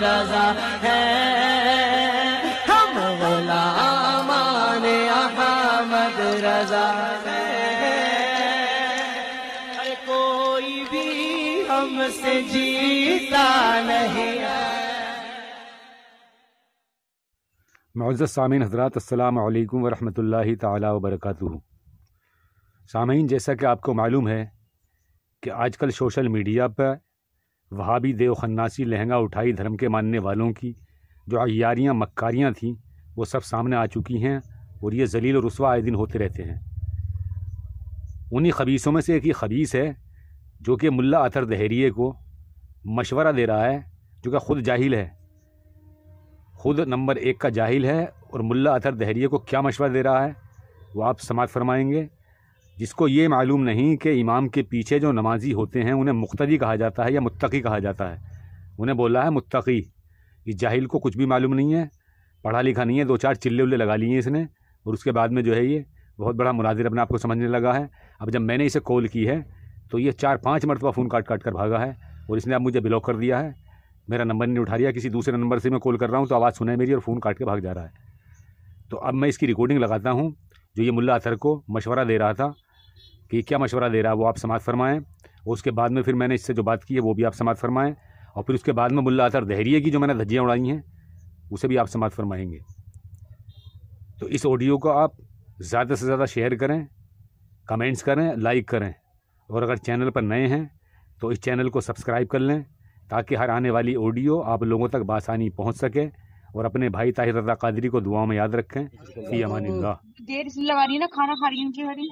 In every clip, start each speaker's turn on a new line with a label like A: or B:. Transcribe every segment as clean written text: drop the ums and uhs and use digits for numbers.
A: رضا ہیں، ہم غلامان احمد رضا ہیں، کوئی بھی ہم سے جیتا نہیں ہے۔
B: معزز سامعین حضرات، السلام علیکم ورحمۃ اللہ تعالی وبرکاتہ۔ سامعین، جیسا کہ آپ کو معلوم ہے کہ آج کل سوشل میڈیا پر وہابی دیو خناسی لہنگا اٹھائی دھرم کے ماننے والوں کی جو عیاریاں مکاریاں تھیں وہ سب سامنے آ چکی ہیں، اور یہ ذلیل و رسوا آئے دن ہوتے رہتے ہیں۔ انہی خبیثوں میں سے ایک یہ خبیث ہے جو کہ ملا اطہر دہریے کو مشورہ دے رہا ہے، جو کہ خود جاہل ہے، خود نمبر 1 کا جاہل ہے، اور ملا اطہر دہریے کو کیا مشورہ دے رہا ہے وہ آپ سماعت فرمائیں گے۔ جس کو یہ معلوم نہیں کہ امام کے پیچھے جو نمازی ہوتے ہیں انہیں مقتدی کہا جاتا ہے یا متقی کہا جاتا ہے، انہیں بولا ہے متقی۔ اس جاہل کو کچھ بھی معلوم نہیں ہے، پڑھا لکھا نہیں ہے، 2-4 چلے ولے لگا لیے اس نے، اور اس کے بعد میں جو ہے یہ بہت بڑا مناظر اپنے آپ کو سمجھنے لگا ہے۔ اب جب میں نے اسے کال کی ہے تو یہ 4-5 مرتبہ فون کاٹ کر بھاگا ہے، اور اس نے اب مجھے بلاک کر دیا ہے، میرا نمبر نہیں اٹھا رہا، کسی دوسرے نمبر سے میں کال کر رہا ہوں تو آواز سنا ہے میری، اور فون کاٹ کے بھاگ جا رہا ہے۔ تو اب میں اس کی ریکارڈنگ لگاتا ہوں جو یہ ملا اطہر کو مشورہ دے رہا تھا، کہ کیا مشورہ دے رہا ہے وہ آپ سماعت فرمائیں، اور اس کے بعد میں پھر میں نے اس سے جو بات کی ہے وہ بھی آپ سماعت فرمائیں، اور پھر اس کے بعد میں ملا اطہر دہریے کی جو میں نے دھجیاں اڑائی ہیں اسے بھی آپ سماعت فرمائیں گے۔ تو اس آڈیو کو آپ زیادہ سے زیادہ شیئر کریں، کمنٹس کریں، لائک کریں، اور اگر چینل پر نئے ہیں تو اس چینل کو سبسکرائب کر لیں تاکہ ہر آنے والی آڈیو آپ لوگوں تک بآسانی پہنچ سکے، اور اپنے بھائی طاہر رضا قادری کو دعاؤں میں یاد رکھیں۔ فی امان اللہ۔
C: دیر سے لگا رہی ہے نا، کھانا کھا رہی ہے ان کی بڑی۔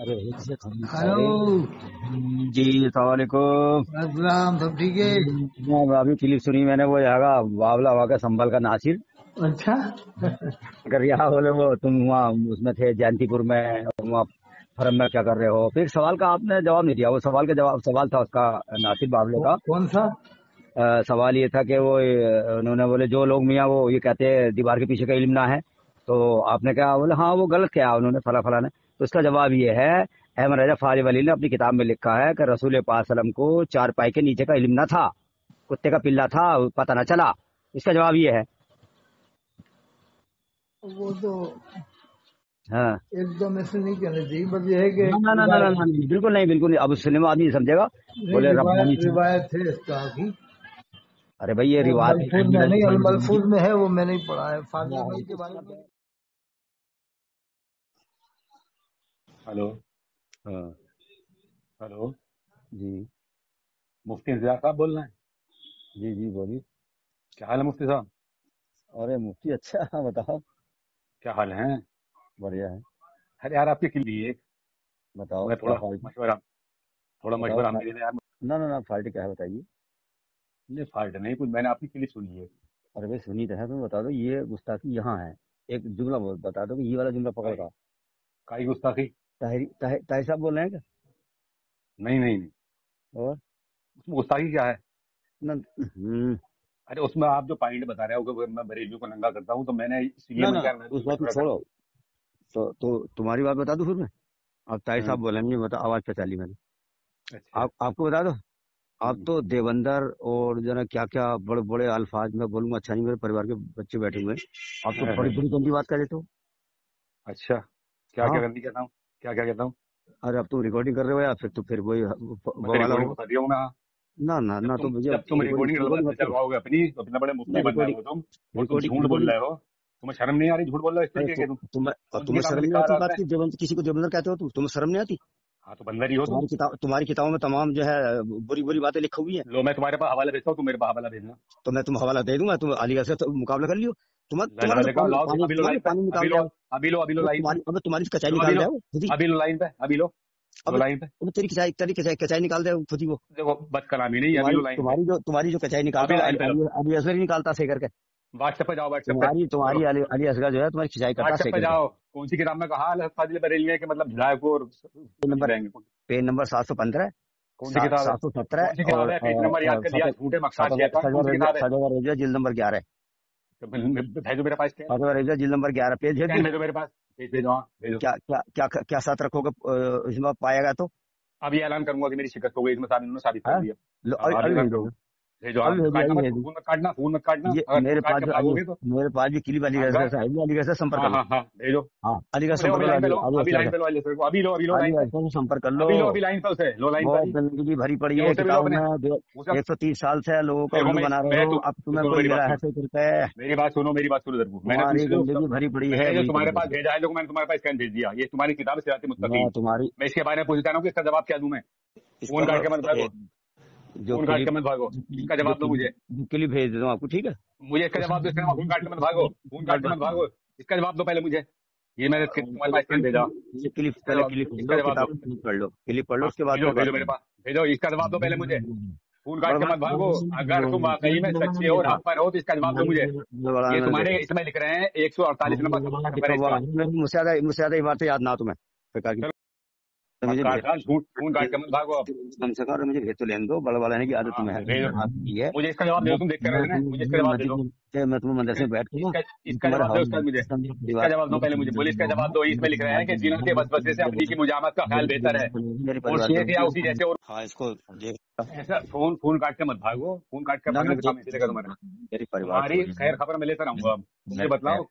D: ہلو جی، السلام علیکم۔
E: السلام، سب ٹھیک ہے؟
D: ابھی کلپ سنی میں نے، وہ یہاں کا بابلا ہوا کا سنبھل کا ناصر،
E: اچھا،
D: اگر یہاں بولے وہ تم وہاں اس میں تھے جینتی پور میں، وہاں فرم میں کیا کر رہے ہو؟ پھر سوال کا آپ نے جواب نہیں دیا، وہ سوال کا جواب سوال تھا اس کا ناصر بابلے کا۔
E: کون سا
D: سوال یہ تھا کہ وہ انہوں نے بولے جو لوگ میاں وہ یہ کہتے ہیں دیوار کے پیچھے کا علم نہ ہے، تو آپ نے کہا بولے ہاں وہ غلط کیا انہوں نے فلاں فلاں نے، تو اس کا جواب یہ ہے، احمد رضا فاضل ولی نے اپنی کتاب میں لکھا ہے کہ رسول پاک صلی اللہ علیہ وسلم کو 4 پائی کے نیچے کا علم نہ تھا، کتے کا پلا تھا پتہ نہ چلا۔ اس کا جواب یہ ہے۔
E: وہ تو
D: ہاں
E: ایک دم ایسے نہیں کہنا چاہیے، بس یہ ہے کہ
D: بالکل نہیں، بالکل نہیں، اب سنیما آدمی سمجھے گا، بولے ربانی
E: روایت ہے اس کا کی،
D: ارے بھائی یہ روایت
E: ملفوظ میں نہیں، الملفوظ میں ہے، وہ میں نہیں پڑھا ہے فاضل بھائی کے بارے میں۔
B: ہلو، ہاں ہلو،
D: جی
B: مفتی انتظار صاحب بول رہے ہیں؟
D: جی جی بولیے۔
B: کیا حال ہے مفتی صاحب؟
D: ارے مفتی اچھا، بتاؤ۔
B: کیا حال ہیں؟
D: بڑھیا ہے،
B: ارے یار آپ کے لیے
D: بتاؤ
B: میں
D: کیا
B: تھوڑا مشورہ ہم دے دیں یار۔
D: نہ فالٹ کیا ہے بتائیے۔
B: نہیں فالٹ نہیں کچھ، میں نے آپ کی کلپ سنی ہے۔
D: ارے بھائی سنی تو ہے، تمہیں بتا دو یہ گستاخی یہاں ہے، ایک جملہ بتا دو کہ یہ والا جملہ پکڑ کا۔
B: کائی گستاخی؟
D: طاہر صاحب بول رہے ہیں کیا؟
B: نہیں،
D: اور
B: اس میں گستاخی کیا ہے؟
D: نہ
B: ارے اس میں آپ جو پوائنٹ بتا رہے ہو کہ میں بریلویوں کو ننگا کرتا ہوں، تو میں نے اس لیے
D: اس بات کو چھوڑو، تو تمہاری بات بتا دو پھر میں۔ اب طاہر صاحب بولیں گے، بتا آواز پہ چالی میں نے، آپ کو بتا دو، آپ تو دیوندر اور جو نا کیا کیا بڑے بڑے الفاظ میں بولوں گا، اچھا نہیں، میرے پریوار کے بچے بیٹھے ہوئے ہیں، آپ تو بڑی بڑی گندی بات کر دیتے ہو۔
B: اچھا کیا گندی کہتا ہوں؟ کیا کہتا ہوں؟
D: ارے اب تم ریکارڈنگ کر رہے ہو یا پھر وہی نہ تو
B: جب تم ریکارڈنگ چلواؤ گے اپنی، اتنا بڑے مفتی بن رہے ہو تم جھوٹ بول رہے ہو، تمہیں شرم نہیں آ رہی جھوٹ بول رہے ہو اس طریقے کے؟
D: تمہیں شرم نہیں آتی بات کی، کسی کو دیوبندر کہتے ہو تمہیں شرم نہیں آتی؟
B: ہاں تو بندر ہی ہو
D: تمہاری کتابوں میں تمام جو ہے بری بری باتیں لکھی ہوئی ہیں۔
B: لو میں تمہارے پاس حوالہ بھیجتا ہوں، تم میرے پاس حوالہ بھیجنا،
D: تو میں تم حوالہ دے دوں گا، تم علی گڑھ سے مقابلہ کر لیو، تمہاری کچائی نکال دے خود ہی، وہ
B: بد کلامی نہیں،
D: تمہاری جو کچائی نکالتے علی اصغر ہی نکالتا سے کر کے،
B: واٹس ایپ پہ جاؤ،
D: تمہاری علی اصغر جو ہے تمہاری کھچائی کرتا
B: واٹس ایپ پہ جاؤ، کون سی کتاب میں کہا فاضل بریلوی کہ مطلب جھڑائے کو،
D: پیج نمبر 715،
B: کون سی کتاب؟
D: 717 اور جلد نمبر 11
B: بھیجو میرے پاس،
D: جلد نمبر 11 پیج ہے
B: میرے پاس،
D: کیا ساتھ رکھو گے اس میں پایا گا تو
B: اب یہ اعلان کروں گا کہ میری شکست ہو گئی، اس میں ثابت کر دیا، भेजो
D: अभी
B: आप,
D: भेजिए,
B: काटना
D: अभी
B: मत,
D: भेजिए।
B: फोन मत काटना, फोन मत काटना,
D: ये
B: अगर
D: मेरे
B: फोन काट
D: पास
B: के
D: जो
B: भागोगे तो।
D: मेरे पास भी क्लिप अलीगढ़
B: अगर
D: से है, अलीगढ़ से संपर्क कर लो।
B: हाँ, भेजो,
D: हाँ, अलीगढ़
B: तुम ले
D: संपर्क
B: अभी
D: कर
B: लाइन पे लो,
D: लो,
B: अभी लाइन पे लो, अभी लो लाइन पे,
D: अलीगढ़ से संपर्क कर लो।
B: अभी लो अभी लाइन पे, उसे लो लाइन पे
D: बहुत
B: अभी,
D: गंदगी भरी पड़ी
B: या
D: है
B: उसे भी लो
D: किताबों
B: अपने,
D: में।
B: उसका
D: 130 साल से लोगों का
B: देखो,
D: उल्लू बना रहे
B: मैं
D: हो,
B: तुम
D: अब तुम्हें
B: सुनो
D: कोई
B: मेरी
D: दे
B: बात
D: रहा है
B: सुनो,
D: 100 रुपए।
B: मेरी बात सुनो, मेरी बात सुनो इधर को, मैंने
D: तुम्हारी
B: तुमसे जो
D: गंदगी भरी पड़ी है,
B: मैंने जो
D: वही
B: तुम्हारे
D: करोगे।
B: पास भेजा है, जो मैंने तुम्हारे पास स्कैन भेज दिया, ये तुम्हारी किताब है सिरात मुस्तकीम,
D: मैं तुम्हारी
B: मैं इसके बारे में पूछता हूँ कि इसका जवाब क्या दूं मैं। फोन काट के मत भागो,
D: जो
B: फोन काट के
D: क्लिप
B: मत भागो, इसका जवाब दो मुझे,
D: क्लिप भेज देता हूँ आपको, ठीक है।
B: मुझे इसका जवाब दो, इसका फोन काट के मत भागो, फोन काट के मत भागो, इसका जवाब दो पहले मुझे, ये मैंने तुम्हारे पास स्कैन भेजा,
D: ये क्लिप पहले क्लिप
B: इसका जवाब दो,
D: क्लिप पढ़ लो,
B: हाँ,
D: उसके बाद
B: भेजो
D: फिर बात
B: भेजो मेरे पास, भेजो इसका जवाब दो पहले मुझे, फोन काट के मत भागो, अगर तुम वाकई में सच्चे हो, रात पर हो, तो इसका जवाब दो मुझे। ये तुम्हारे इसमें लिख रहे हैं 148 नंबर सफर इसका,
D: मुझसे ज्यादा ये बात याद ना तुम्हें मुझे
B: फोन काट के मत भागो अब,
D: कम से कम मुझे भेज तो लेने दो, बड़ा वाला की आदत तुम्हें है।
B: मुझे इसका जवाब दे दो, तुम देखते रहते हैं, मुझे इसका जवाब दे दो,
D: मैं तुम्हें मंदिर से बैठ के
B: इसका जवाब दो, उसका मुझे इसका जवाब दो पहले मुझे, बोले इसका जवाब दो। इसमें लिख रहे हैं कि जिन्हों के वसवसे से अपनी की मुजामत का ख्याल बेहतर है, और शेख या उसी जैसे, और
D: हाँ इसको
B: ऐसा फोन काट के मत भागो, फोन काट के भागने से काम नहीं चलेगा तुम्हारा,
D: मेरे परिवार
B: तुम्हारी खैर खबर मैं लेता रहूंगा। अब मुझे बतलाओ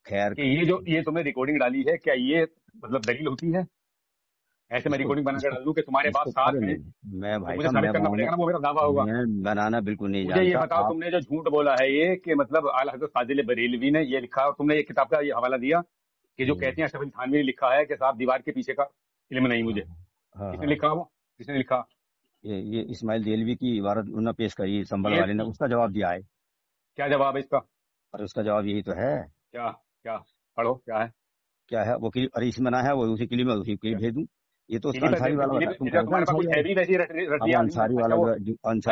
D: खैर
B: कि ये तुमने रिकॉर्डिंग डाली है, क्या ये मतलब दलील होती है? ऐसे मैं रिकॉर्डिंग बना कर डाल दूं कि तुम्हारे पास साथ है,
D: मैं भाई
B: मुझे साबित करना पड़ेगा ना, वो मेरा दावा होगा।
D: मैं बनाना बिल्कुल नहीं
B: मुझे ये
D: जानता।
B: बताओ, तुमने जो झूठ बोला है ये कि मतलब आला हज़रत फाजिल बरेलवी ने ये लिखा, और तुमने ये किताब का ये हवाला दिया कि जो कहते हैं अशरफ अली थानवी ने लिखा है कि साहब दीवार के पीछे का इल्म नहीं मुझे, किसने लिखा वो, किसने लिखा?
D: ये इस्माइल देलवी की इबारत उन्होंने पेश करी संभल वाले ने, उसका जवाब दिया है।
B: क्या जवाब है इसका?
D: और उसका जवाब यही तो है।
B: क्या क्या पढ़ो, क्या है
D: वो क्लिप, अरे इसमें ना है, वो उसी क्लिप में उसी क्लिप भेज दूं। ये तो उसका अंसारी वाला
B: तुम्हारे पास कुछ है भी वैसी रटिया,
D: अंसारी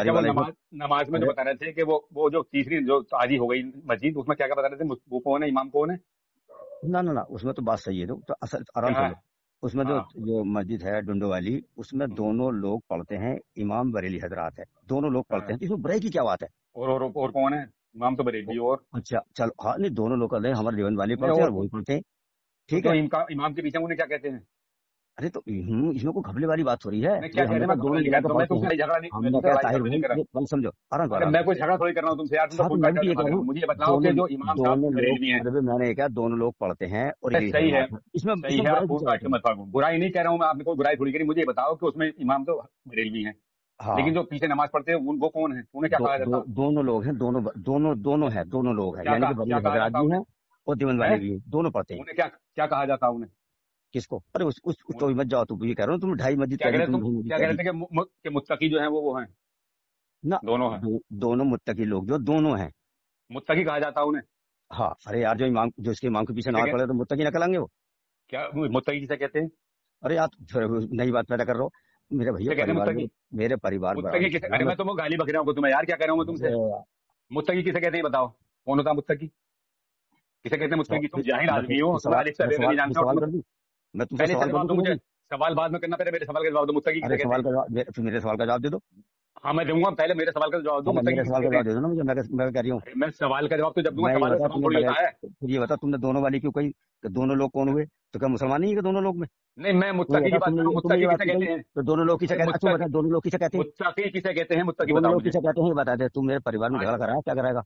D: वाला
B: नमाज में जो बता रहे थे कि वो जो तीसरी जो ताजी हो गई मस्जिद, उसमें क्या क्या बता रहे थे, वो कौन है, इमाम कौन है?
D: ना उसमें तो बात सही है, तो असल आराम से लो। उसमें जो मस्जिद है डुंडो वाली, उसमें दोनों लोग पढ़ते हैं, इमाम बरेली हजरात है, दोनों लोग पढ़ते हैं, इसमें बुराई की क्या बात है?
B: और कौन है? इमाम तो बरेली और,
D: अच्छा चलो, हाँ नहीं दोनों लोग करते हैं, हमारे देवन वाले पढ़ते हैं और वही पढ़ते हैं, ठीक है।
B: इमाम के पीछे उन्हें क्या कहते हैं?
D: अरे तो इसमें कोई घबले वाली बात हो रही है? समझो आराम,
B: मैं कोई झगड़ा थोड़ी कर रहा हूँ तुमसे यार, मुझे बताओ कि जो इमाम साहब
D: मैंने क्या दोनों लोग पढ़ते हैं और
B: सही है, इसमें बुराई नहीं कह रहा हूँ मैं, आपने कोई बुराई थोड़ी करी। मुझे बताओ कि उसमें इमाम तो बरेलवी हैं, लेकिन जो पीछे नमाज पढ़ते हैं वो कौन है, उन्हें क्या कहा जाता है?
D: दोनों लोग हैं, दोनों लोग हैं, यानी कि बरेली भी हैं और देवन वाले भी दोनों पढ़ते हैं।
B: उन्हें क्या कहा जाता है? उन्हें
D: किसको? अरे उस तो मत जाओ, तुम ये कह रहे हो, तुम ढाई मस्जिद
B: क्या कह रहे थे कि मुत्तकी जो है वो हैं
D: ना, दोनों मुत्तकी लोग जो दोनों हैं,
B: मुत्तकी कहा जाता है उन्हें।
D: हाँ अरे यार, जो इसके इमाम के पीछे नमाज पढ़े तो मुत्तकी न कहलाएंगे वो?
B: क्या मुत्तकी किसे कहते हैं?
D: अरे यार नई बात पैदा कर रहे हो मेरे भैया, मेरे परिवार
B: अरे मैं तुम गाली बक रहा हूँ तुम्हें यार, क्या कह रहा हूँ मैं तुमसे? मुत्तकी किसे कहते हैं बताओ, कौन होता मुत्तकी, किसे कहते हैं मुत्तकी? तुम जाहिल आदमी हो, नहीं जानता।
D: मैं तुमसे
B: मुझे सवाल बाद में करना, पहले मेरे सवाल का जवाब दो, मुत्तकी किसे कहते हैं?
D: मेरे सवाल का जवाब दे दो।
B: हाँ मैं दूंगा, पहले मेरे सवाल का जवाब दो।
D: मेरे सवाल का जवाब दे दो ना मुझे, मैं कह रही हूँ।
B: मैं सवाल का जवाब तो जब दूंगा, सवाल थोड़ी होता है।
D: ये बता, तुमने दोनों वाली क्यों कही? दोनों लोग कौन हुए? तो क्या मुसलमान नहीं है दोनों लोग में?
B: नहीं, मैं मुत्तकी की बात कर रहा हूँ। मुत्तकी किसे कहते हैं?
D: तो दोनों लोग किसे कहते हैं? दोनों लोग किसे कहते हैं?
B: मुत्तकी किसे कहते हैं? मुत्तकी
D: दोनों लोग किसे कहते हैं बता दे। तुम मेरे परिवार में झगड़ा करा, क्या कराएगा?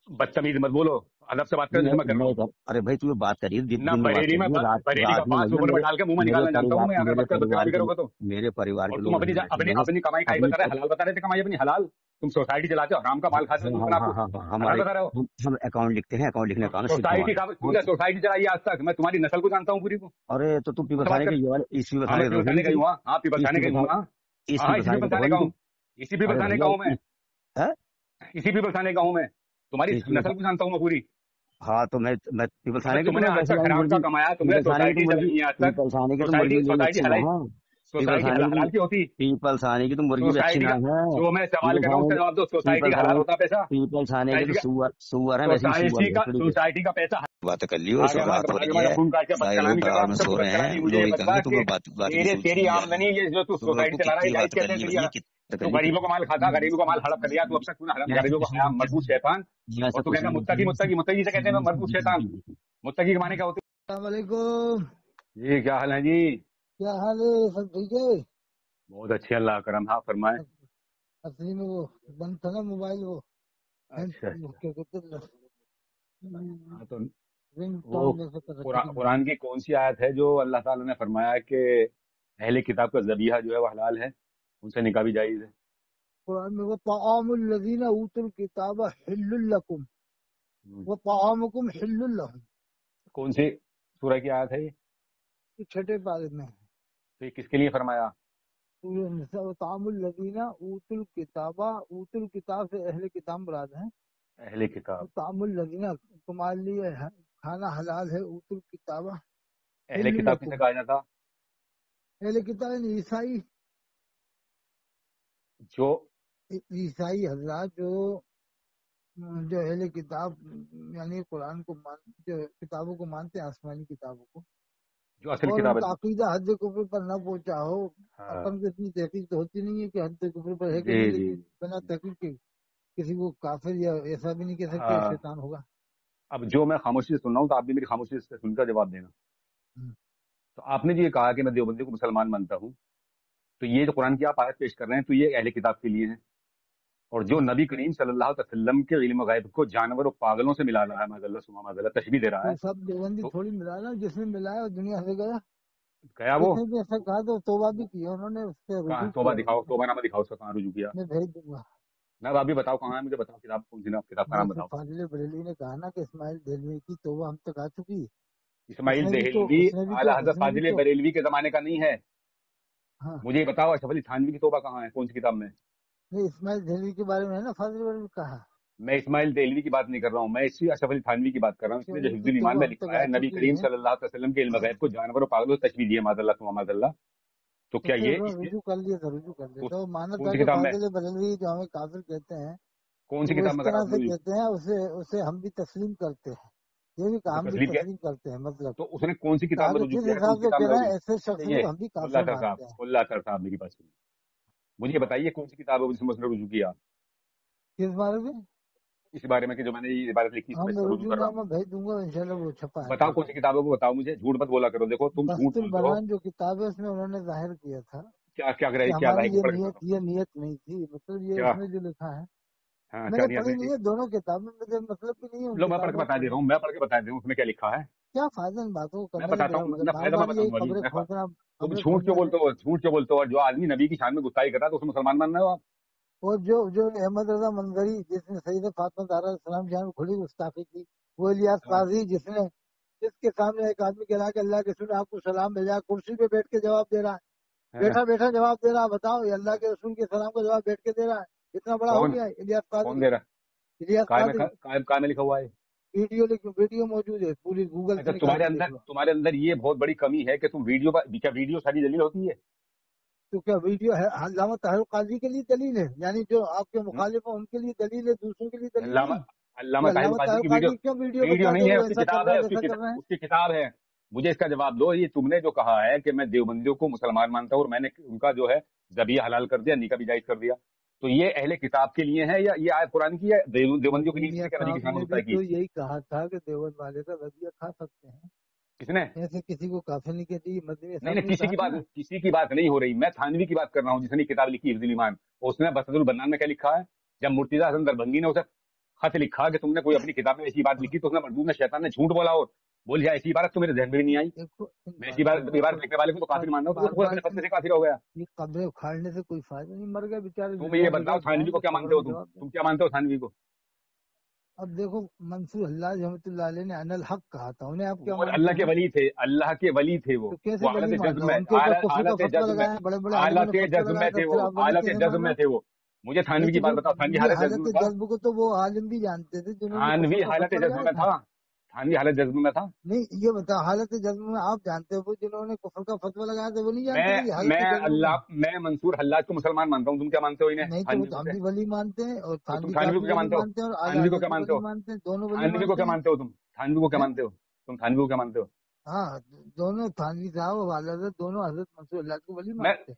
B: बदतमीज मत बोलो, अदब से बात करो।
D: अरे भाई तुम्हें बात करिए,
B: बरेली में पास ऊपर डाल के मुंह में निकालना जानता हूँ मैं, अगर बदतमीजी करोगे तो।
D: मेरे परिवार के
B: तुम अपनी कमाई खाई बता रहे, हलाल बता रहे थे कमाई अपनी हलाल। तुम सोसाइटी चलाते हो, हराम का माल खाते हो,
D: हम अकाउंट लिखते हैं, अकाउंट लिखने का
B: सोसाइटी चलाई आज तक, मैं तुम्हारी नस्ल को जानता हूँ पूरी को।
D: अरे तो तुम पीपल खाने के इसी
B: पीपल खाने का हूँ, हाँ पीपल खाने का हूँ, इसी पीपल खाने का हूँ मैं, इसी पीपल खाने का हूँ मैं, तुम्हारी नस्ल को जानता हूँ मैं पूरी।
D: हाँ तो मैं पीपल खाने
B: तुमने आज तक हराम का कमाया, तुमने सोसाइटी चलाई आज तक,
D: पीपल खाने की तो मुर्गी भी अच्छी नाम है।
B: जो मैं सवाल कर रहा हूँ उसका जवाब दो, सोसाइटी का हलाल होता पैसा?
D: पीपल खाने की सुअर है,
B: सोसाइटी का पैसा
D: बात कर लियो, बात हो रही है, सो रहे हैं,
B: तेरी आमदनी ये जो तू सोसाइटी चला रहा है, तो गरीबों का माल खाता, गरीबों का माल हड़प कर दिया तू, अब तक तूने हड़प गरीबों को मजबूत शैतान, और तू कहता मुत्तकी से कहते हैं मजबूत शैतान। मुत्तकी के माने क्या होते हैं?
E: अस्सलाम वालेकुम
B: जी, क्या हाल है जी?
E: क्या हाल है? सब ठीक है?
B: बहुत अच्छे, अल्लाह करम। हाँ फरमाए।
E: असली में वो बंद था ना मोबाइल, वो
B: अच्छा
E: वो
B: अच्छा।
E: क्या कहते हैं,
B: हाँ तो
E: रिंग
B: वो
E: टोन जैसे कर रखी थी मैंने।
B: कुरान की कौन सी आयत है जो अल्लाह ताला ने फरमाया कि अहले किताब का ज़बीहा जो है वो हलाल है, उनसे निकाह भी जायज़ है?
E: कुरान में वो तामुल लजीना ऊतुल किताबा हिल्लुल लकुम
B: हम्म।
E: व तामुकुम हिल्लुल लहुम,
B: कौन सी सूरह की आयत है ये?
E: ये छठे पारे में है।
B: तो ये किसके लिए फरमाया?
E: सूरह निसा, व तामुल लजीना ऊतुल किताबा, ऊतुल किताब से अहले किताब मुराद है।
B: अहले किताब।
E: तामुल लजीना तुम्हारे लिए खाना हलाल है, ऊतुल किताबा
B: अहले
E: हिल्लुल
B: किताब किसे
E: लकुम।
B: कहा जाता?
E: अहले किताब यानी ईसाई,
B: जो
E: ईसाई हजरात जो अहले किताब यानी कुरान को मान, जो किताबों को मानते हैं, आसमानी किताबों को,
B: जो असल
E: और
B: किताब
E: उनका
B: है।
E: अकीदा हद कुफर पर न पहुंचा हो।
B: हाँ
E: अपन को इतनी तहकीक तो होती नहीं है कि हद कुफर पर है कि
B: जी
E: नहीं,
B: जी।
E: लेकिन बिना तहकीक के किसी को काफिर या ऐसा भी नहीं कह सकते
B: हाँ,
E: शैतान होगा।
B: अब जो मैं खामोशी से सुन रहा हूँ तो आप भी मेरी खामोशी से सुनकर जवाब देना।
E: हम्म।
B: तो आपने जो ये कहा कि मैं देवबंदी को मुसलमान मानता हूँ, तो ये जो कुरान की आप आयत पेश कर रहे हैं तो ये अहले किताब के लिए है, और जो
E: हाँ,
B: नबी करीम सल्लल्लाहु अलैहि वसल्लम के इल्म गैब को जानवर और पागलों से मिला रहा है, माज़अल्लाह सुमा माज़अल्लाह तशबीह दे रहा
E: तो
B: है,
E: सब देवबंदी
B: तो
E: थोड़ी मिला ना, जिसने मिलाया वो दुनिया से गया।
B: गया वो
E: जिसने भी ऐसा कहा तो तौबा भी किया उन्होंने, उससे
B: कहाँ?
E: रुजू
B: तोबा
E: किया
B: दिखाओ,
E: उन्होंने।
B: तोबा नामा दिखाओ, उसका कहाँ रुजू किया?
E: मैं भेज दूंगा।
B: ना आप भी बताओ कहाँ है, मुझे बताओ किताब कौन सी, ना किताब का नाम
E: जैसे
B: बताओ।
E: फाजिल बरेलवी ने कहा ना कि इस्माइल देलवी की तौबा हम तक आ चुकी है।
B: इस्माइल देहलवी आला हज़रत
E: उसने भी
B: फाजिल
E: तो
B: बरेलवी के जमाने का नहीं है।
E: हाँ,
B: मुझे ये बताओ अशरफ अली थानवी की तोबा कहाँ है, कौन सी किताब में?
E: नहीं इस्माइल देलवी के बारे में है ना फाजिल बरेलवी कहा।
B: मैं इस्माइल देहलवी की बात नहीं कर रहा हूँ, मैं इसी अशरफ अली थानवी की बात कर रहा हूँ।
E: कि
B: इसने जो
E: उनकी
B: हिफ्जुल ईमान
E: तौबा
B: में
E: हम तक
B: लिखा
E: आ
B: है नबी
E: चुकी
B: करीम
E: है।
B: सल्लल्लाहु अलैहि वसल्लम के इल्म गैब को जानवर और पागलों से तशबीह दी है, माज़अल्लाह सुमा माज़अल्लाह। तो क्या
E: उससे
B: ये
E: उन्होंने रुजू कर लिया था, रुजू कर लिया था। वो माना
B: कौन
E: था
B: सी
E: कि
B: किताब में,
E: फाजिल बरेलवी जो हमें काफिर कहते हैं,
B: कौन सी
E: तो वो
B: किताब
E: इस
B: में करा
E: तरह
B: उसने
E: से
B: रुजू?
E: कहते हैं, उसे उसे हम भी तस्लीम करते हैं। ये भी कहा
B: तो
E: हम भी
B: तस्लीम क्या?
E: तस्लीम करते हैं, मतलब
B: तो उसने कौन सी किताब
E: कहा
B: में
E: कि
B: रुजू
E: जिस
B: किया है, कौन
E: हिसाब
B: सी
E: से
B: किताब
E: कह
B: में
E: रहे
B: रुजू?
E: हैं ऐसे शख्स
B: सुनिए
E: को हम भी
B: मुल्ला
E: काफिर
B: सर साहब,
E: मानते हैं।
B: मुल्ला सर साहब मेरी बात सुनिए, मुझे ये बताइए कौन सी किताब है जिसमें उसने रुजू किया
E: किस बारे में?
B: इस बारे में कि जो मैंने ये इबारत लिखी इसमें
E: हम
B: इस पर रुजू
E: रुजू
B: कर रहा हूँ?
E: नामा भेज दूंगा इंशाल्लाह, वो छपा है
B: बताओ
E: मेरे
B: कौन सी
E: पास।
B: किताब है वो बताओ मुझे, झूठ मत बोला करो। देखो तुम झूठ
E: बस्तुल
B: बोलते हो।
E: बयान जो किताब है उसमें उन्होंने जाहिर किया था
B: क्या क्या
E: कि
B: क्या
E: हमारी
B: लाइक
E: ये
B: पढ़ के
E: नियत
B: बताओ।
E: ये नियत नहीं थी, मतलब ये
B: क्या?
E: उसमें जो लिखा है।
B: हाँ क्या
E: मैंने
B: नियत
E: पढ़ी
B: नहीं
E: नहीं
B: थी?
E: है दोनों किताबें, मुझे मतलब भी नहीं है उन
B: लो मैं पढ़ के
E: किताबों को
B: बता दे रहा
E: पढ़ने
B: हूँ,
E: का।
B: मैं पढ़ के बता दे रहा हूँ, उसमें क्या लिखा है।
E: क्या फायदा इन बातों को
B: मैं
E: करने का,
B: बताता
E: बिना
B: हूँ,
E: मतलब
B: मैं
E: बार
B: फायदा मैं
E: बार ये
B: बताऊंगा अभी।
E: कब्रें खोदना,
B: तुम
E: कब्रें
B: झूठ क्यों
E: खोदने का।
B: बोलते हो, झूठ क्यों बोलते हो? और जो आदमी नबी की शान में गुस्ताखी कर रहा है तो उसे मुसलमान मानना हो आप?
E: और जो जो अहमद रजा मंजरी जिसने सईद फातिमा ज़हरा सलाम जान खुली गुस्ताखी की, वो इलियास
B: हाँ
E: काजी जिसके सामने एक आदमी कह रहा है कि अल्लाह के रसूल आपको सलाम भेजा, कुर्सी पे बैठ के जवाब दे रहा है,
B: हाँ।
E: बैठा बैठा जवाब दे रहा है। बताओ, ये अल्लाह के रसूल के सलाम का जवाब बैठ के दे रहा है, इतना बड़ा हो
B: कौन?
E: गया इलियास
B: कौन
E: कादरी।
B: दे रहा?
E: इलियास कादरी,
B: काय में लिखा हुआ है?
E: वीडियो मौजूद है, पूरी गूगल
B: अच्छा,
E: से निकाल के देख लो।
B: तुम्हारे अंदर ये बहुत बड़ी कमी है कि तुम वीडियो पर, क्या वीडियो सारी दलील होती है?
E: तो क्या वीडियो है अल्लामा ताहिर काजी के लिए दलील है? यानी जो आपके
B: हम्म?
E: मुखालिफ है उनके लिए दलील है, दूसरों के लिए दलील
B: अल्लामा
E: नहीं।
B: अल्लामा
E: तो
B: ताहिर
E: अल्लामा
B: काजी
E: ताहिर
B: की वीडियो,
E: काजी क्यों वीडियो
B: वीडियो
E: बता
B: नहीं
E: दे
B: है,
E: वो
B: उसकी
E: ऐसा कर
B: किताब
E: रहे
B: है,
E: हैं वैसा कर रहे हैं?
B: उसकी किताब है। मुझे इसका जवाब दो। ये तुमने जो कहा है कि मैं देवबंदियों को मुसलमान मानता हूँ और मैंने उनका जो है जबिया हलाल कर दिया, निकाह भी जायज कर दिया, तो ये अहले किताब के लिए है या ये आयत कुरान की है देवबंदियों के लिए
E: मियां
B: इसलिए कि नबी की
E: साहब
B: शान में
E: ने भी
B: गुस्ताखी की?
E: तो यही कहा था कि देवबंद वाले का रजिया खा सकते हैं,
B: किसने?
E: ऐसे किसी को काफिर नहीं कहती, मदनी
B: नहीं
E: साहब
B: नहीं,
E: ने कहा था ना।
B: किसी की बात नहीं हो रही, मैं थानवी की बात कर रहा हूँ जिसने किताब लिखी हिफ्जुल ईमान। और उसने बसतुल बन्नान में क्या लिखा है? जब मुर्तजा हसन दरभंगी ने उसे खत लिखा कि तुमने कोई अपनी किताब में ऐसी बात लिखी, तो उसने मजबूर में शैतान ने झूठ बोला और बोल जाए ऐसी इबारत तो मेरे ज़हन में भी नहीं आई।
E: देखो इन
B: मैं ऐसी
E: बातों को
B: इबारत लिखने वाले को तो काफिर मान रहा हूँ, तो
E: बार
B: वो खुद
E: बार
B: अपने फतवे से काफिर हो गया।
E: ये कब्रें उखाड़ने से कोई फायदा नहीं, मर गए बेचारे,
B: तुम ये
E: जिंदा
B: बताओ
E: गुजर
B: थानवी को
E: जाएंगे,
B: क्या
E: खबर
B: मानते हो?
E: में जवाब
B: तुम
E: दें।
B: क्या मानते हो थानवी को?
E: अब देखो, मंसूर हल्लाज रहमतुल्लाह अलैह ने अनल हक कहा था, उन्हें आप क्या
B: वो
E: मानते
B: अल्लाह के
E: हैं?
B: वली थे, अल्लाह के वली थे
E: तो
B: वो
E: कैसे वली
B: हालत
E: मान
B: जज्ब
E: रहा
B: में,
E: हूँ? उनके ऊपर कुफर का
B: हालत
E: फतवा
B: जज्ब में,
E: लगाया, बड़े बड़े आलिमों
B: हालत
E: ने फतवा
B: जज्ब में
E: लगाया,
B: थे
E: तब
B: वो,
E: फिर आप वली
B: हालत
E: कैसे मान
B: जज्ब
E: रहे
B: में
E: हो?
B: थे वो। मुझे
E: नहीं
B: थानवी की
E: तो
B: बात
E: फिर
B: बताओ, थानवी
E: ये
B: हालत जज्ब
E: हालत
B: में था?
E: जज्ब को तो वो आलिम भी जानते थे जिन्होंने कुफर
B: थानवी
E: का
B: हालत
E: फतवा
B: जज्ब
E: लगाया
B: में
E: था।
B: था? थानवी हालत जज्ब में था?
E: नहीं, ये बता, हालत जज्ब में आप जानते हो, जिन्होंने कुफर का फतवा लगाया था वो नहीं जानते थे ये
B: मैं
E: हालत
B: मैं
E: जज्ब में?
B: मैं मंसूर हल्लाज को मुसलमान मानता हूँ, तुम क्या मानते हो इन्हें
E: नहीं तो वो
B: थानवी
E: तो
B: को
E: हम
B: से?
E: भी वली मानते हैं, और
B: तो तुम
E: थानवी
B: थानवी
E: साहब
B: को
E: भी
B: क्या
E: वली
B: मानते हो?
E: मानते हैं, और आला
B: थानवी को
E: हजरत
B: क्या
E: भी
B: मानते
E: वली
B: हो?
E: मानते हैं, दोनों वली
B: थानवी को
E: मानते
B: क्या
E: हैं।
B: मानते हो तुम? थानवी को क्या
E: हैं?
B: मानते हो तुम? थानवी को क्या मानते हो?
E: हाँ, दोनों थानवी साहब और आला हजरत दोनों हजरत मंसूर अल्लाह को वली
B: मैं
E: मानते हैं।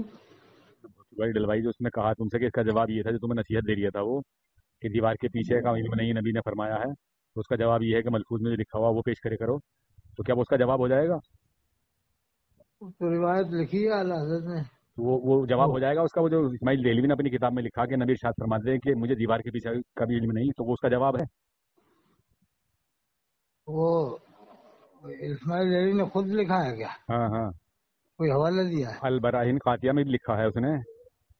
B: بھائی ڈلوائی جو اس نے کہا تم سے کہ اس کا جواب یہ تھا جو تمہیں نصیحت دے رہا تھا وہ کہ دیوار کے پیچھے کا علم نہیں نبی نے فرمایا ہے، تو اس کا جواب یہ ہے کہ ملفوظ میں جو لکھا ہوا وہ پیش کرے کرو، تو کیا وہ اس کا جواب ہو جائے گا؟
E: تو روایت لکھی ہے اعلیٰ حضرت نے،
B: وہ جواب ہو جائے گا اس کا، وہ جو اسماعیل دہلوی نے اپنی کتاب میں لکھا کہ نبی ارشاد فرماتے ہیں کہ مجھے دیوار کے پیچھے کا بھی علم نہیں، تو وہ اس کا جواب ہے؟
E: وہ اسماعیل علی نے خود لکھا ہے کیا؟
B: ہاں ہاں،
E: کوئی حوالہ دیا ہے؟
B: البراہین قاطعہ میں لکھا ہے اس نے،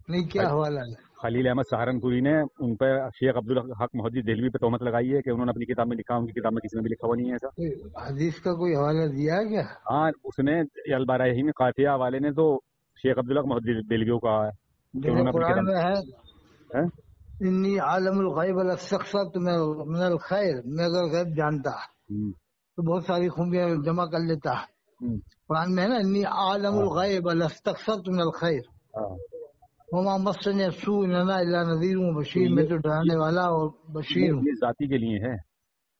E: نہیں، کیا حوالہ ہے؟
B: خلیل احمد سہارنپوری نے ان پہ شیخ عبدالحق محدث دہلوی پہ تہمت لگائی ہے کہ انہوں نے اپنی کتاب میں لکھا، ان کی کتاب میں کسی میں بھی لکھا ہوا نہیں ہے ایسا۔
E: کوئی حدیث کا کوئی حوالہ دیا ہے کیا؟
B: ہاں، اس نے البراہین قاطعہ والے نے تو شیخ عبدالحق محدث دہلوی کو کہا ہے کہ انہوں نے اپنی
E: قرآن
B: کتاب
E: میں ہے انی عالم الغیب لاستکثرت من الخیر، میں اگر غیب جانتا تو بہت ساری خوبیاں جمع کر لیتا۔ قرآن میں ہے نا انی عالم الغیب لاستکثرت من الخیر، वमा मस्सनी अस्सू इन्ना इल्ला नज़ीर व बशीर, मैं तो डराने वाला और बशीर हूँ।
B: ये जाती के लिए है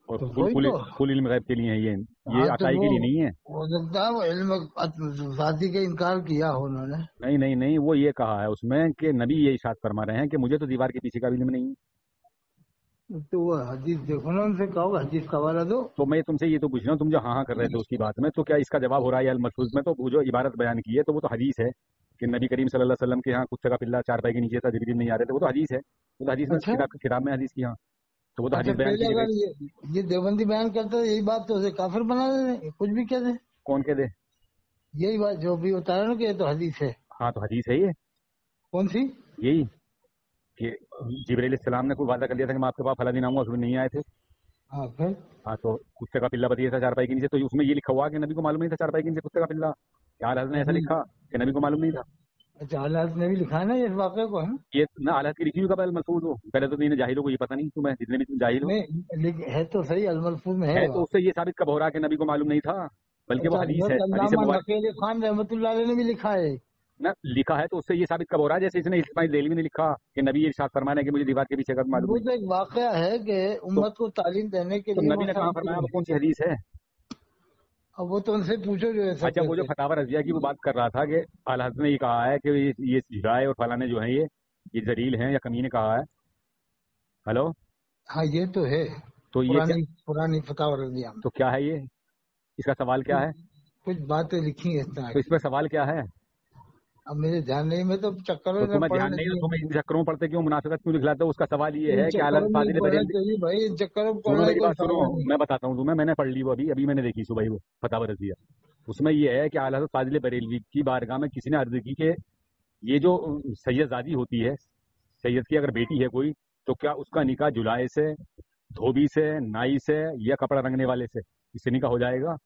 B: और
E: तो
B: फुल
E: वही
B: फुल
E: तो।
B: फुल इल्म गैब के लिए है। ये
E: हाँ, तो
B: अकाई के लिए नहीं है।
E: हो सकता है वो इल्म ज़ाती का इनकार किया हो उन्होंने।
B: नहीं नहीं नहीं, वो ये कहा है उसमें कि नबी ये इरशाद फरमा रहे हैं कि मुझे तो दीवार के पीछे का भी इल्म नहीं है।
E: तो वो हदीस देखो ना, उनसे कहो हदीस का हवाला दो।
B: तो मैं तुमसे ये तो पूछ रहा हूँ, तुम जो हाँ हाँ कर रहे थे उसकी बात में, तो क्या इसका जवाब हो रहा है अल मलफूज में? तो वो जो इबारत बयान की है तो वो तो हदीस है कि नबी करीम सल्लल्लाहु अलैहि वसल्लम के यहाँ कुत्ते का पिल्ला चारपाई के नीचे था, जिब्रील नहीं आ रहे थे, वो तो हदीस है। वो तो हदीस में
E: अच्छा
B: किताब में हदीस की, हाँ, तो वो तो
E: अच्छा,
B: हदीस बयान
E: पहले
B: की
E: अगर
B: गई।
E: ये देवबंदी बयान करते तो यही बात तो उसे काफिर बना देते, कुछ भी कह दे।
B: कौन के दे?
E: यही बात जो भी बता रहे हो कि ये तो हदीस है।
B: हाँ तो हदीस है ये,
E: कौन सी?
B: यही कि जिब्रील इस्लाम ने कोई वादा कर लिया था कि मैं आपके पास फला दिन आऊंगा, उसमें नहीं आए थे।
E: हाँ फिर
B: हाँ तो कुत्ते का पिल्ला बताइए था चारपाई के नीचे, तो उसमें ये लिखा हुआ कि नबी को मालूम नहीं था चारपाई के नीचे कुत्ते का पिल्ला। क्या हालत ने ऐसा लिखा कि नबी को मालूम नहीं था?
E: अच्छा, हालात ने भी लिखा है ना इस वाक़े को, है
B: ये ना हालत की लिखी हुई कब महफूज हो? पहले तो इन्हें जाहिलों को ये पता नहीं, तुम्हें जितने भी तुम जाहिल हो।
E: नहीं, लेकिन है तो सही, अलमलफूज में है
B: तो उससे ये साबित कब हो रहा है कि नबी को मालूम नहीं था? बल्कि वो
E: अच्छा,
B: हदीस है,
E: हज़रत
B: हदीस
E: अल्लामा
B: मुबारक
E: नकील खान रहमतुल्लाह अलैह ने भी लिखा है।
B: ना लिखा है, तो उससे ये साबित कब हो रहा है जैसे इसने इस्माइल देलवी ने लिखा कि नबी इरशाद फरमाना है कि मुझे दीवार के पीछे का मालूम
E: वो
B: नहीं।
E: तो एक वाक़या है कि उम्मत को तालीम देने के
B: तो
E: लिए
B: नबी
E: वो
B: ने कहाँ
E: सब
B: फरमाया? वो
E: कुछ।
B: कौन सी हदीस है?
E: अब वो तो उनसे पूछो जो ऐसा
B: अच्छा, वो जो
E: कहते हैं।
B: फतावा रजिया की वो बात कर रहा था कि आला हज़रत ने ये कहा है कि ये राय और फलाने जो है ये जलील हैं या कमीने कहा है। हेलो,
E: हाँ ये तो है,
B: तो ये क्या,
E: पुरानी फतावा रज़िया में
B: तो क्या है ये? इसका सवाल क्या है?
E: कुछ बातें लिखी है इस तरह
B: तो
E: की।
B: इसमें सवाल क्या है?
E: अब मेरे ध्यान नहीं, मैं तो चक्करों
B: तो
E: में
B: तुम्हें
E: पढ़
B: ध्यान नहीं है,
E: नहीं,
B: तो तुम्हें इन चक्करों में पढ़ते क्यों, मुनाफिकत क्यों दिखलाते हो? उसका सवाल ये
E: इन
B: है कि आला
E: चक्करों में नहीं
B: फाजिल
E: पढ़ना
B: बरेलवी,
E: चाहिए भाई, इन चक्करों में
B: सुनो
E: पढ़ने
B: मेरी
E: कोई
B: बात सुनो,
E: फायदा नहीं।
B: मैं बताता हूँ तुम्हें, मैंने पढ़ ली वो, अभी मैंने देखी सुबह ही वो फतावा रजिया। उसमें ये है कि आला हज़रत फाजिल बरेलवी की बारगाह में किसी ने अर्ज की कि ये जो सैयदजादी होती है, सैयद की अगर बेटी है कोई, तो क्या उसका निकाह जुलाए से, धोबी से, नाई से या कपड़ा रंगने वाले से, इससे निकाह हो जाएगा?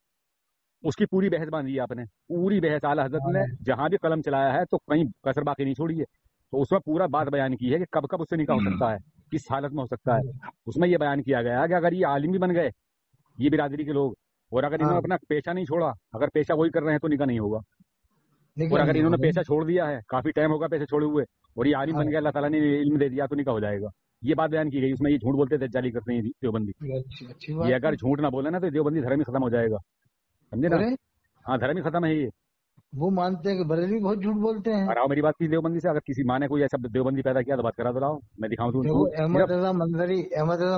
B: उसकी पूरी बहस बांधी है आपने, पूरी बहस आला हजरत ने
E: हाँ,
B: जहां भी कलम चलाया है तो कहीं कसर बाकी नहीं छोड़ी है। तो उसमें पूरा बात बयान की है कि कब कब उससे निकाह हो सकता है, किस हालत में हो सकता है। उसमें यह बयान किया गया है कि अगर ये आलिम भी बन गए, ये बिरादरी के लोग, और अगर इन्होंने
E: हाँ,
B: अपना पेशा नहीं छोड़ा, अगर पेशा वही कर रहे हैं तो निकाह नहीं होगा। और
E: निकल
B: अगर
E: नहीं
B: इन्होंने
E: होगा।
B: पेशा छोड़ दिया है, काफी टाइम होगा पेशा छोड़े हुए, और ये आलिम बन
E: हाँ,
B: गया, अल्लाह ताला ने इल्म दे दिया, तो निकाह हो जाएगा। ये बात बयान की गई। उसमें ये झूठ बोलते थे, जाली करते हैं देवबंदी।
E: अच्छी
B: ये
E: बात है।
B: अगर झूठ ना बोले ना तो देवबंदी धर्म ही खत्म हो जाएगा, समझे ना?
E: अरे
B: हाँ, धर्म ही खत्म है ये।
E: वो मानते हैं कि बरेलवी बहुत झूठ बोलते हैं।
B: और आओ मेरी बात की देवबंदी से, अगर किसी माँ ने कोई ऐसा देवबंदी पैदा किया तो बात करा दो, लाओ मैं दिखाऊं तुम
E: देखो
B: सिर्फ
E: अहमद रजा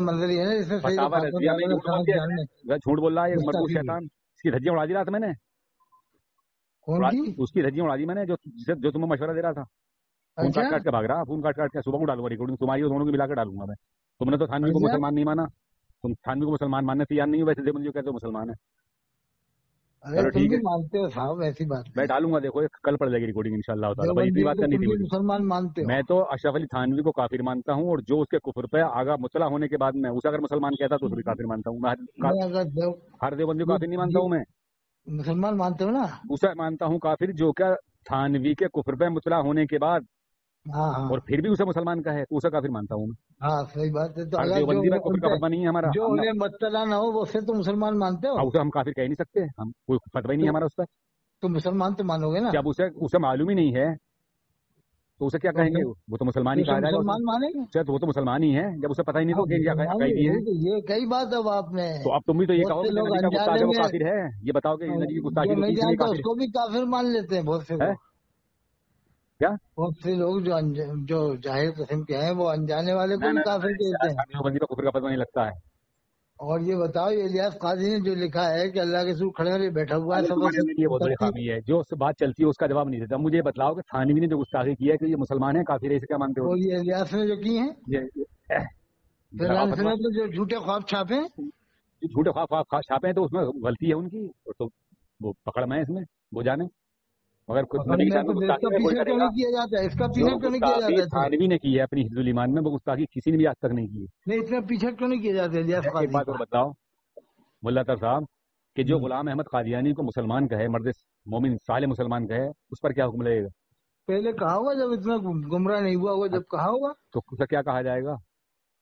E: मंजरी है ना, जिसने सही
B: फतावा रजिया में झूठ बोल दिया इसने। झूठ बोल रहा है ये मरकूब
E: गुस्ताखी की।
B: शैतान। इसकी धज्जियां उड़ा दी रात मैंने,
E: कौन की?
B: उसकी धज्जियां उड़ा दी मैंने, जो तुम्हें मशवरा दे रहा था। फोन
E: अच्छा
B: काट काट के भाग रहा, फोन काट काट के। सुबह को डालूंगा रिकॉर्डिंग तुम्हारी और दोनों की मिलाकर डालूंगा मैं। तुमने तो थानवी को
E: अच्छा,
B: मुसलमान नहीं माना, तुम थानवी को मुसलमान मानने तैयार नहीं हो, वैसे देवबंदी को कहते हो मुसलमान है।
E: अरे
B: चलो
E: तुम
B: ठीक
E: भी
B: है,
E: मानते हो साहब, ऐसी बात
B: मैं
E: नहीं।
B: डालूंगा, देखो कल पड़ जाएगी रिकॉर्डिंग इंशाल्लाह ताला। भाई इतनी
E: देवबंदियों
B: बात
E: को
B: करनी
E: तुम
B: थी
E: भी
B: मुझे।
E: मुसलमान मानते हो।
B: मैं तो अशरफ अली थानवी को काफिर मानता हूँ, और जो उसके कुफर पे आगा मुतला होने के बाद मैं उसे अगर मुसलमान कहता तो उसे भी काफिर मानता हूँ। मैं
E: मैं अगर
B: हर देवबंदी को
E: ये,
B: काफिर नहीं मानता हूँ मैं,
E: मुसलमान मानते हो ना?
B: उसे मानता हूँ काफिर जो क्या थानवी के कुफर पे मुतला होने के बाद
E: हाँ हाँ
B: और फिर भी उसे मुसलमान का है, तो उसे काफिर मानता हूँ मैं।
E: हाँ, सही बात है। तो
B: हर
E: अगर
B: देवबंदी में कुफर का फतवा नहीं है हमारा,
E: जो
B: हमने
E: उन्हें मुत्तला ना हो, वो उससे तो मुसलमान मानते हो?
B: उसे हम काफिर कह नहीं सकते, हम कोई फतवा ही नहीं है
E: तो,
B: हमारा उस पर।
E: तो मुसलमान तो मानोगे ना?
B: जब उसे उसे मालूम ही नहीं है तो उसे क्या
E: तो
B: कहेंगे? वो तो मुसलमान ही
E: उसे
B: कहा जाएगा
E: मुसलमान मानेंगे?
B: उसे। तो वो तो मुसलमान ही है, जब उसे पता ही नहीं
E: हाँ,
B: तो कि
E: मुसलमान
B: अकाईदी है।
E: वही तो, ये कई बात अब आपने।
B: तो अब तुम भी तो ये
E: बहुत
B: कहो
E: से
B: कि
E: लोग
B: नबी का गुस्ताख
E: अनजाने
B: है वो
E: में,
B: काफिर है, ये बताओ कि नबी की गुस्ताखी
E: जो
B: को
E: नहीं
B: किसने
E: जानता
B: काफिर
E: उसको भी काफिर मान लेते हैं बहुत से
B: है?
E: लोग।
B: क्या?
E: बहुत से लोग जो जाहिर किस्म के हैं, वो अनजाने वाले को भी काफिर कहते हैं।
B: देवबंदी का कुफर का पता नहीं लगता है।
E: और ये बताओ, ये इलियास काजी ने जो लिखा है कि अल्लाह के रसूल खड़े होकर बैठा हुआ है, सब
B: तुम्हारे अंदर ये बहुत बड़ी खामी है, जो उससे बात चलती है उसका जवाब नहीं देता। मुझे बताओ कि थानवी ने जो गुस्ताखी किया है कि ये मुसलमान है काफिर है, इसे क्या मानते हो?
E: और ये इलियास ने जो की है,
B: ये
E: फिर ने तो जो झूठे ख्वाब छापे।
B: झूठे ख्वाब छापे हैं तो उसमें गलती है उनकी, तो वो पकड़ में है इसमें, वो जाने। मगर नबी की शान में
E: तो इसका
B: गुस्ताखी कोई
E: पीछा क्यों
B: करेगा?
E: नहीं किया जाता है? इसका
B: जो
E: पीछा क्यों नहीं किया
B: गुस्ताखी
E: जाता है?
B: थानवी ने की है अपनी हिफ्जुल ईमान में, वो गुस्ताखी किसी ने भी आज तक नहीं की है।
E: नहीं, इतना पीछा क्यों नहीं किया जाता है इलियास
B: एक
E: काजी
B: बात और
E: का?
B: बताओ मुल्ला तर साहब, कि जो गुलाम अहमद कादियानी को मुसलमान कहे, मर्द मोमिन साले मुसलमान कहे, उस पर क्या हुक्म लगेगा?
E: पहले कहा होगा जब इतना गुमराह नहीं हुआ होगा, जब कहा होगा।
B: तो उसे क्या कहा जाएगा?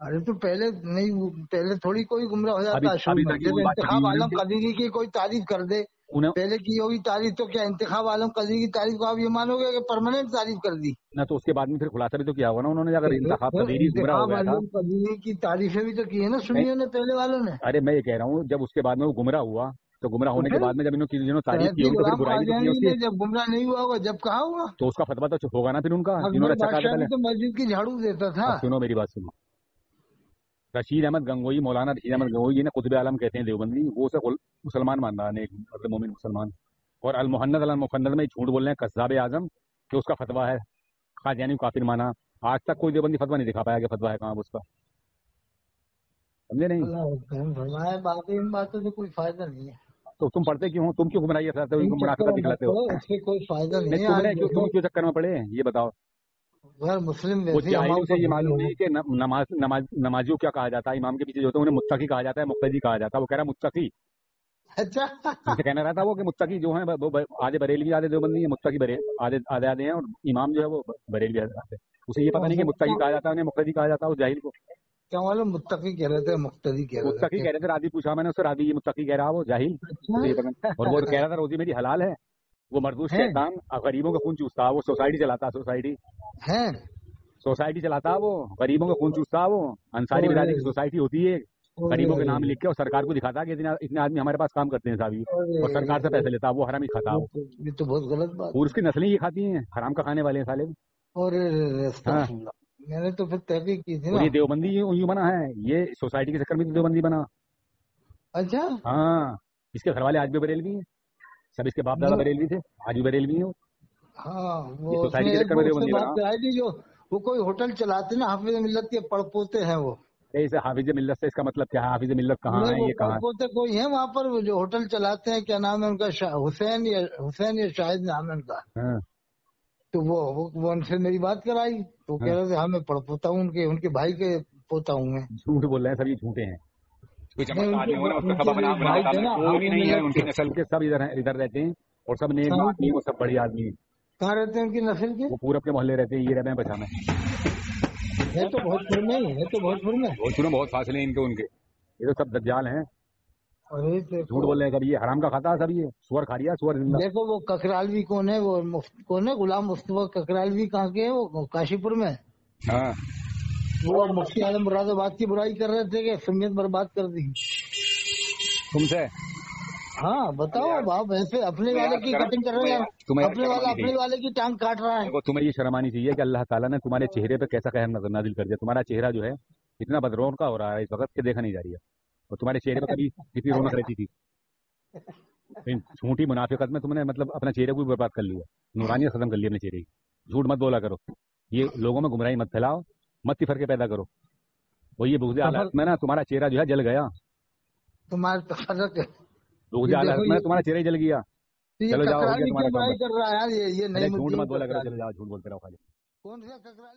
E: अरे तो पहले नहीं, पहले थोड़ी कोई गुमराह हो जाता है।
B: अभी तक की
E: जब
B: वही बात
E: इंतखाब
B: चली
E: आलम
B: है।
E: कदीरी की कोई तारीफ कर दे
B: उन्हें
E: पहले की होगी तारीफ तो क्या इंतखाब आलम कदरी की तारीफ को आप ये मानोगे कि परमानेंट तारीफ कर दी?
B: ना, तो उसके बाद में फिर खुलासा भी तो किया होगा ना उन्होंने, अगर इंतखाब कदीरी गुमराह हो गया था।
E: आलम कदरी की तारीफें भी तो की है ना सुन्नियों ने, पहले वालों ने।
B: अरे मैं ये कह रहा हूँ, जब उसके बाद में वो गुमराह हुआ तो गुमराह होने के बाद में जब जिन्होंने तारीफ की होगी तो फिर बुराई भी तो की उसकी।
E: जब गुमराह नहीं हुआ होगा जब कहा होगा
B: तो उसका फतवा तो होगा ना फिर उनका, जिन्होंने अच्छा कहा था पहले।
E: तो मस्जिद की झाड़ू देता था।
B: सुनो मेरी बात सुनो, रशीद अहमद गंगोई, मौलाना रशीद अहमद गंगोई, ना कुतुब आलम कहते हैं देवबंदी, वो सब मुसलमान मान रहा है, एक मतलब मोमिन मुसलमान। और अल मुहन्नद अल मुफन्नद में झूठ बोल रहे हैं कज़्ज़ाब आजम कि उसका फतवा है कादियानी काफिर माना। आज तक कोई देवबंदी फतवा नहीं दिखा पाया कि फतवा है कहाँ उसका, समझे नहीं?
E: बाकी इन बातों से कोई फायदा नहीं है।
B: तो तुम पढ़ते क्यों हो? तुम क्यों गुमराही फैलाते हो, मुनाफिकत दिखलाते हो?
E: इससे कोई फायदा नहीं है।
B: तुमने क्यों चक्कर में पड़े ये बताओ?
E: मुस्लिम
B: वो जाहिलों से ये मालूम नहीं कि नमाजियों क्या कहा जाता है, इमाम के पीछे जो होता है उन्हें मुत्तकी कहा जाता है, मुक्तदी कहा जाता है। वो कह रहा है मुत्तकी,
E: अच्छा
B: उनसे कहना रहा था वो कि मुत्तकी जो है वो आधे बरेलवी आधे देवबंदी है, मुत्तकी आधे आधे हैं, और इमाम जो है वो बरेलवी आधे। उसे ये पता नहीं कि मुत्तकी कहा जाता है, उन्हें मुक्तदी कहा जाता है। उस जाहिल को
E: क्या मालूम मुत्तकी कह रहे थे, मुक्तदी कह रहे थे।
B: मुत्तकी कह रहे थे, राधी पूछा मैंने उससे, राधी ये मुत्तकी कह रहा, वो जाहिल। और वो कह रहा था रोजी मेरी हलाल है, वो मरदूस शैतान गरीबों का खून चूसता, वो सोसाइटी चलाता, सोसाइटी चलाता, वो गरीबों का खून चूसता। वो अंसारी बिरादरी की सोसाइटी होती है, गरीबों के नाम लिख के और सरकार को दिखाता कि इतने आदमी हमारे पास काम करते हैं साहब, और सरकार से पैसे लेता, वो हराम ही खाता।
E: ये तो बहुत गलत बात।
B: और उसकी नस्लें ये खाती हैं, हराम का खाने वाले हैं साले।
E: और मैंने तो फिर तहकीक की थी ना।
B: ये देवबंदी यूं बना है, ये सोसाइटी के चक्कर में देवबंदी बना।
E: अच्छा
B: हाँ, इसके घर वाले आज भी बरेलवी हैं, सब इसके बाप दादा बरेलवी थे, आज भी बरेलवी हैं।
E: हाँ, वो
B: सोसाइटी के चक्कर में देवबंदी बना।
E: जो वो कोई होटल चलाते ना, हाफिज मिल्लत के पड़पोते हैं वो।
B: इसे हाफिज मिल्लत से इसका मतलब क्या है? हाफिज मिल्लत कहाँ है, ये कहाँ है?
E: पड़पोते कोई है वहाँ पर जो होटल चलाते हैं, क्या नाम है उनका? हुसैन या शाहिद नाम है उनका। तो वो उनसे मेरी बात कराई तो कह रहे थे हाँ मैं पड़पोता हूँ, उनके भाई के पोता हूँ मैं।
B: झूठ बोल रहे हैं, सब ये झूठे हैं। कोई चमत्कार नहीं हो रहा, उसका खबर नहीं है। उनकी नस्ल के सब इधर रहते हैं, और सब नेक आदमी, वो सब बड़े आदमी।
E: कहाँ रहते हैं उनकी नस्ल के? वो
B: पूरे अपने मोहल्ले रहते हैं, ये रहते हैं बचाना
E: है तो भोजपुर में ही है, तो भोजपुर में बहुत
B: फासले हैं इनके उनके। ये तो सब दज्जाल हैं,
E: अरे
B: झूठ बोल रहे हैं। कभी ये हराम का खाता है, सब ये सुअर खा रिया, सुअर जिंदा।
E: देखो वो ककरालवी कौन है, वो कौन है? गुलाम मुस्तफा ककरालवी कहाँ के है? वो काशीपुर में।
B: हाँ,
E: वो मुफ्ती आलम मुरादाबाद की बुराई कर रहे थे कि सुन्नियत बर्बाद कर दी
B: तुमसे।
E: हाँ बताओ आप, ऐसे अपने वाले की कटिंग कर रहे हैं, अपने वाले की टांग काट रहा है।
B: तुम्हें ये शर्म आनी चाहिए कि अल्लाह ताला ने तुम्हारे चेहरे पे कैसा कहर नाजिल कर दिया। तुम्हारा चेहरा जो है इतना बदरौन का हो रहा है इस वक्त के देखा नहीं जा रही है, और तुम्हारे चेहरे पे कभी कितनी रौनक रहती थी। झूठी मुनाफिकत में तुमने मतलब अपना चेहरे को भी बर्बाद कर लिया, नूरानियत खत्म कर लिया अपने चेहरे की। झूठ मत बोला करो, ये लोगों में गुमराही मत फैलाओ, मत फर्के पैदा करो। वो ये बुग़्ज़ हालत में ना तुम्हारा चेहरा जो है जल गया,
E: तुम्हारे तो फर्क है।
B: बुग़्ज़ हालत में तुम्हारा चेहरा जल गया। चलो जाओ,
E: कर रहा है यार, ये नहीं
B: झूठ मत बोला करो, चलो जाओ, झूठ बोलते रहो खाली।
E: कौन सा ककराल